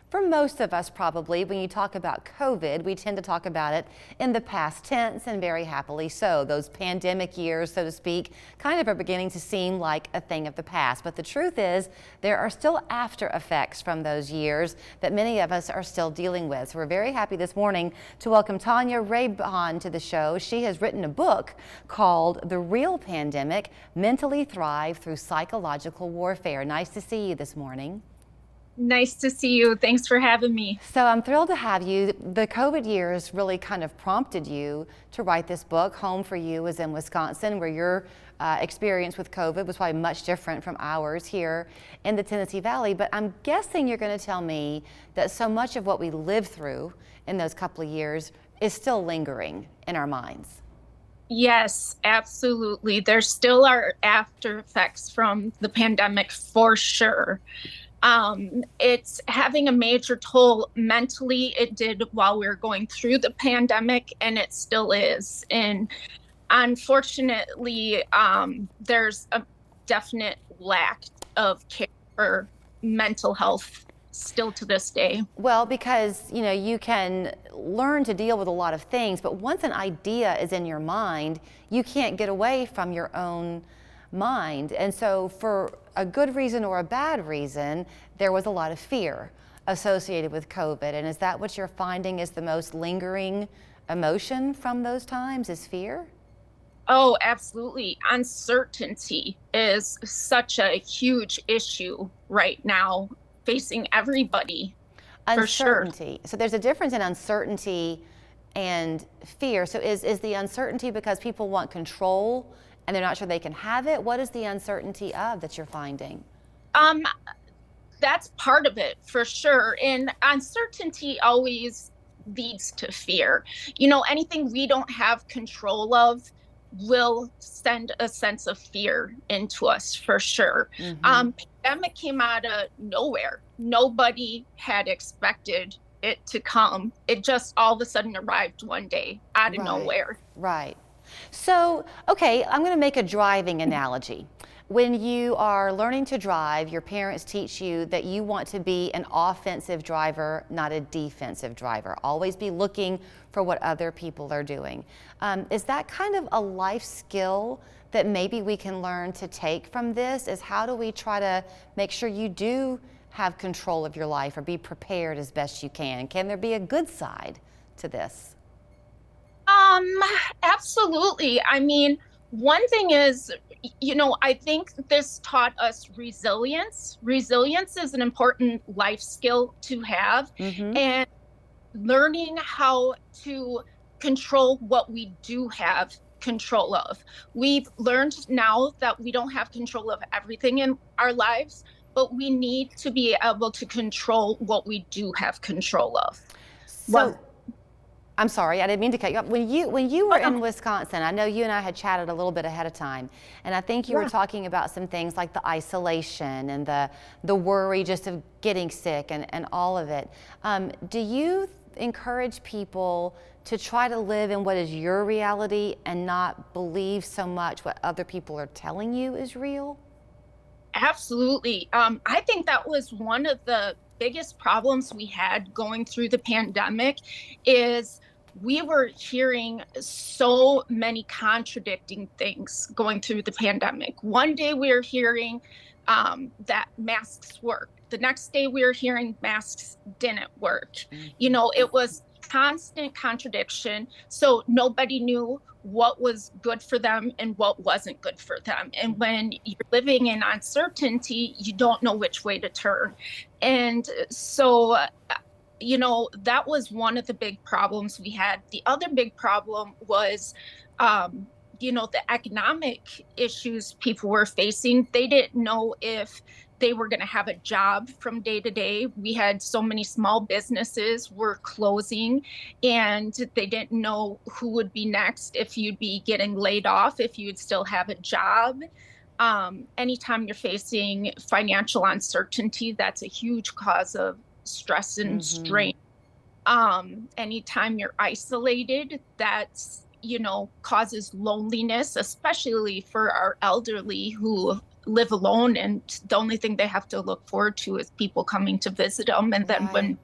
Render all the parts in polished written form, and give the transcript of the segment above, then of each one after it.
For most of us, probably, when you talk about COVID, we tend to talk about it in the past tense, and very happily so. Those pandemic years, so to speak, kind of are beginning to seem like a thing of the past. But the truth is, there are still after effects from those years that many of us are still dealing with. So we're very happy this morning to welcome Tanya Raybon to the show. She has written a book called The Real Pandemic: Mentally Thrive Through Psychological Warfare. Nice to see you this morning. Nice to see you. Thanks for having me. So I'm thrilled to have you. The COVID years really kind of prompted you to write this book. Home for you is in Wisconsin, where your experience with COVID was probably much different from ours here in the Tennessee Valley. But I'm guessing you're going to tell me that so much of what we lived through in those couple of years is still lingering in our minds. Yes, absolutely. There still are after effects from the pandemic for sure. It's having a major toll mentally. It did while we were going through the pandemic, and it still is. And unfortunately, there's a definite lack of care for mental health still to this day. Well, because you can learn to deal with a lot of things, but once an idea is in your mind, you can't get away from your own mind. And so for a good reason or a bad reason, there was a lot of fear associated with COVID. And is that what you're finding is the most lingering emotion from those times, is fear? Oh, absolutely. Uncertainty is such a huge issue right now, facing everybody, for sure. Uncertainty. So there's a difference in uncertainty and fear. So is the uncertainty because people want control and they're not sure they can have it? What is the uncertainty of that you're finding? Um, that's part of it, for sure. And uncertainty always leads to fear. Anything we don't have control of will send a sense of fear into us, for sure. Pandemic came out of nowhere. Nobody had expected it to come. It just all of a sudden arrived one day out of nowhere. Right. So, okay, I'm going to make a driving analogy. When you are learning to drive, your parents teach you that you want to be an offensive driver, not a defensive driver. Always be looking for what other people are doing. Is that kind of a life skill that maybe we can learn to take from this? Is how do we try to make sure you do have control of your life or be prepared as best you can? Can there be a good side to this? Absolutely. I mean, one thing is, I think this taught us resilience. Resilience is an important life skill to have, and learning how to control what we do have control of. We've learned now that we don't have control of everything in our lives, but we need to be able to control what we do have control of. So, I'm sorry, I didn't mean to cut you off. When you were in Wisconsin, I know you and I had chatted a little bit ahead of time, and I think you were talking about some things like the isolation and the worry just of getting sick and all of it. Do you encourage people to try to live in what is your reality and not believe so much what other people are telling you is real? Absolutely. I think that was one of the biggest problems we had going through the pandemic is we were hearing so many contradicting things going through the pandemic. One day we were hearing that masks work. The next day we were hearing masks didn't work. It was constant contradiction. So nobody knew what was good for them and what wasn't good for them. And when you're living in uncertainty, you don't know which way to turn. And so, that was one of the big problems we had. The other big problem was, the economic issues people were facing. They didn't know if they were going to have a job from day to day. We had so many small businesses were closing, and they didn't know who would be next, if you'd be getting laid off, if you'd still have a job. Anytime you're facing financial uncertainty, that's a huge cause of stress and strain. Anytime you're isolated, that's, causes loneliness, especially for our elderly who live alone, and the only thing they have to look forward to is people coming to visit them. And then Right.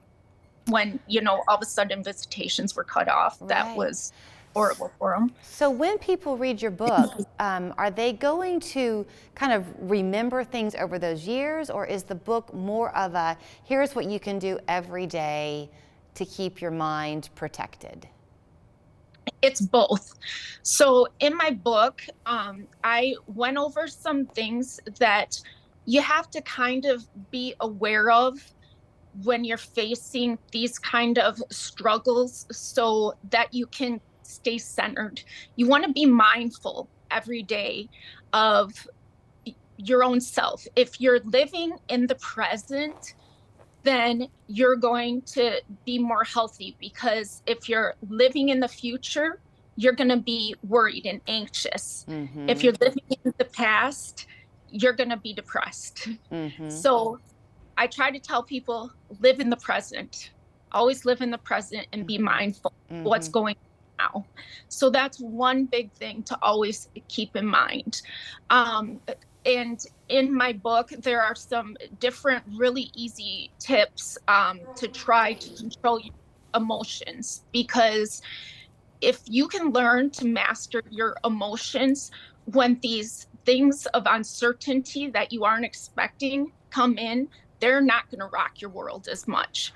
when all of a sudden visitations were cut off, that Right. was horrible for them. So when people read your book, are they going to kind of remember things over those years, or is the book more of a, here's what you can do every day to keep your mind protected? It's both. So in my book, I went over some things that you have to kind of be aware of when you're facing these kind of struggles so that you can stay centered. You want to be mindful every day of your own self. If you're living in the present, then you're going to be more healthy, because if you're living in the future, you're going to be worried and anxious. If you're living in the past, you're going to be depressed. So I try to tell people, live in the present, always live in the present and be mindful of what's going on now. So that's one big thing to always keep in mind. And in my book, there are some different really easy tips to try to control your emotions, because if you can learn to master your emotions when these things of uncertainty that you aren't expecting come in, they're not going to rock your world as much.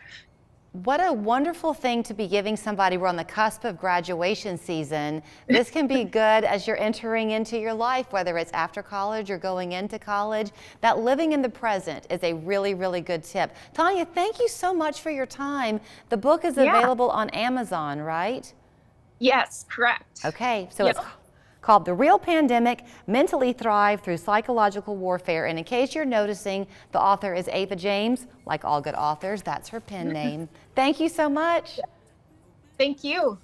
What a wonderful thing to be giving somebody. We're on the cusp of graduation season. This can be good as you're entering into your life, whether it's after college or going into college. That living in the present is a really, really good tip. Tanya, thank you so much for your time. The book is available on Amazon, right? Yes, correct. Okay, so it's called The Real Pandemic, Mentally Thrive Through Psychological Warfare. And in case you're noticing, the author is Ava James. Like all good authors, that's her pen name. Thank you so much. Thank you.